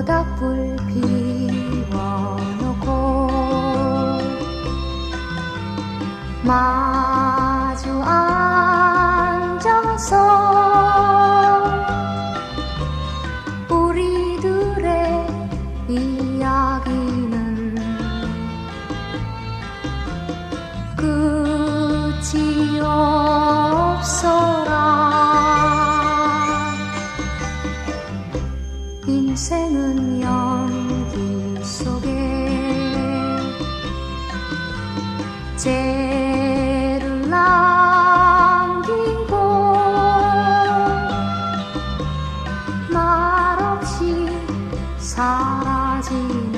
모닥불 피워놓고 마주 앉아서 우리들의 이야기는 끝이 없어라. 인생은 연기 속에 죄를 남기고 말없이 사라지는